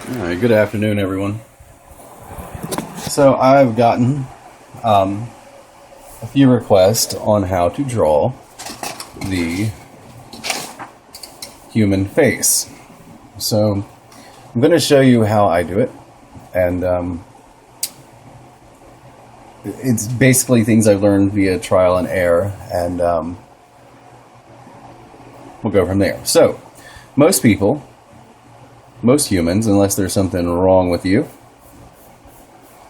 All right, good afternoon, everyone. So I've gotten a few requests on how to draw the human face. So I'm going to show you how I do it, and it's basically things I've learned via trial and error, and we'll go from there. So most people, most humans, unless there's something wrong with you,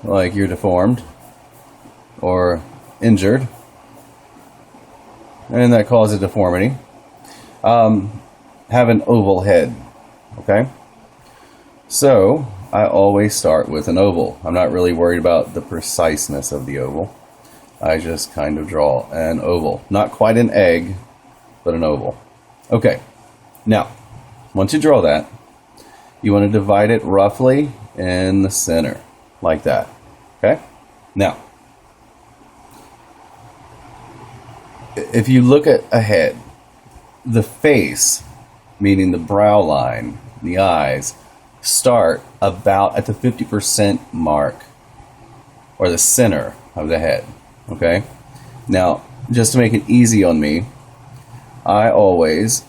like you're deformed or injured, and that causes deformity, have an oval head. Okay? So I always start with an oval. I'm not really worried about the preciseness of the oval. I just kind of draw an oval. Not quite an egg, but an oval. Okay. Now, once you draw that, you want to divide it roughly in the center, like that. Okay? Now, if you look at a head, the face, meaning the brow line, the eyes, start about at the 50% mark, or the center of the head. Okay? Now, just to make it easy on me, I always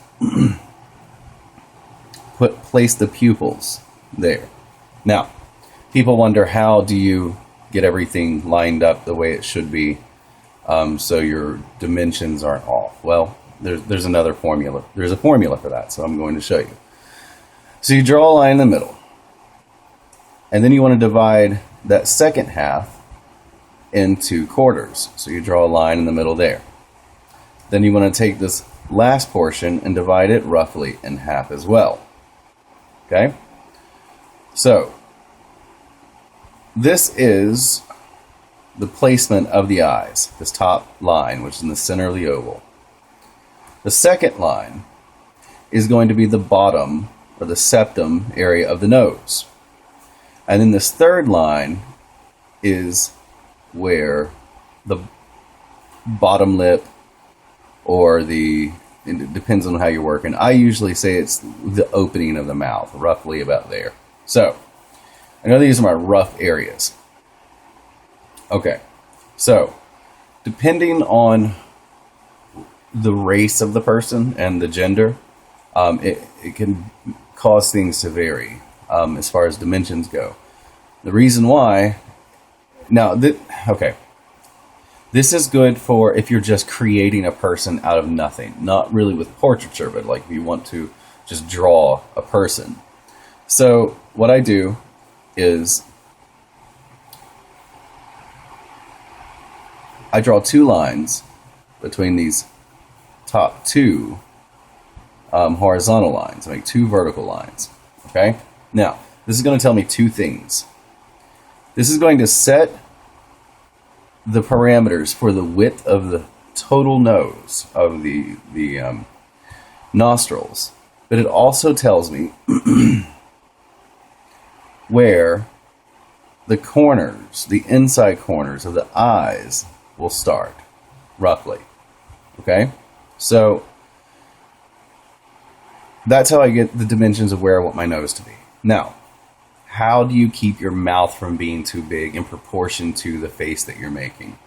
place the pupils there. Now, people wonder, how do you get everything lined up the way it should be, so your dimensions aren't off? Well, there's another formula. There's a formula for that, so I'm going to show you. So you draw a line in the middle, and then you want to divide that second half into quarters. So you draw a line in the middle there. Then you want to take this last portion and divide it roughly in half as well. Okay? So this is the placement of the eyes, this top line, which is in the center of the oval. The second line is going to be the bottom, or the septum area of the nose. And then this third line is where the bottom lip, or it depends on how you're working. I usually say it's the opening of the mouth, roughly about there. So, I know these are my rough areas. Okay, so depending on the race of the person and the gender, it can cause things to vary as far as dimensions go. The reason why, this is good for if you're just creating a person out of nothing, not really with portraiture, but like if you want to just draw a person. So what I do is I draw two lines between these top two horizontal lines. I make two vertical lines. Okay? Now, this is going to tell me two things. This is going to set the parameters for the width of the total nose of the nostrils, but it also tells me where the corners, the inside corners of the eyes will start, roughly. Okay? So that's how I get the dimensions of where I want my nose to be. Now, how do you keep your mouth from being too big in proportion to the face that you're making?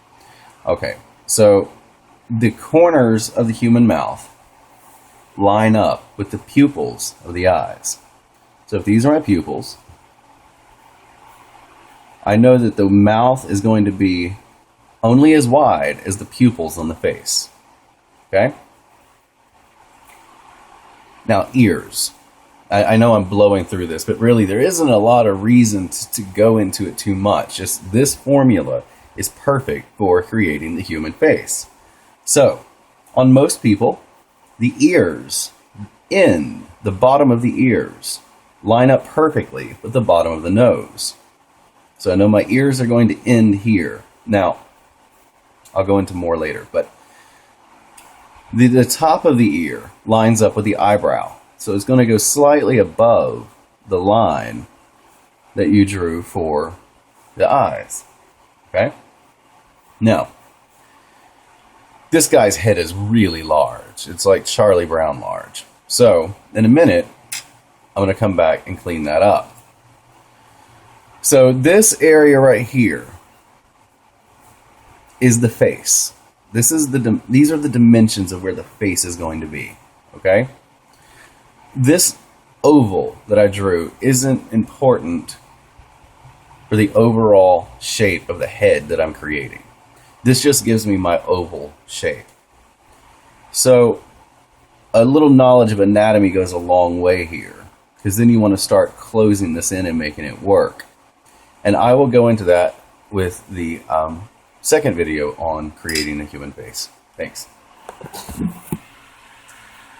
Okay, so the corners of the human mouth line up with the pupils of the eyes. So if these are my pupils, I know that the mouth is going to be only as wide as the pupils on the face. Okay? Now, ears. I know I'm blowing through this, but really there isn't a lot of reason to go into it too much. Just this formula is perfect for creating the human face. So, on most people, the ears, in the bottom of the ears, line up perfectly with the bottom of the nose. So I know my ears are going to end here. Now, I'll go into more later, but the top of the ear lines up with the eyebrow. So it's going to go slightly above the line that you drew for the eyes. Okay? Now, this guy's head is really large. It's like Charlie Brown large. So, in a minute, I'm going to come back and clean that up. So this area right here is the face. These are the dimensions of where the face is going to be. Okay? This oval that I drew isn't important for the overall shape of the head that I'm creating. This just gives me my oval shape. So a little knowledge of anatomy goes a long way here, because then you want to start closing this in and making it work. And I will go into that with the second video on creating the human face. Thanks.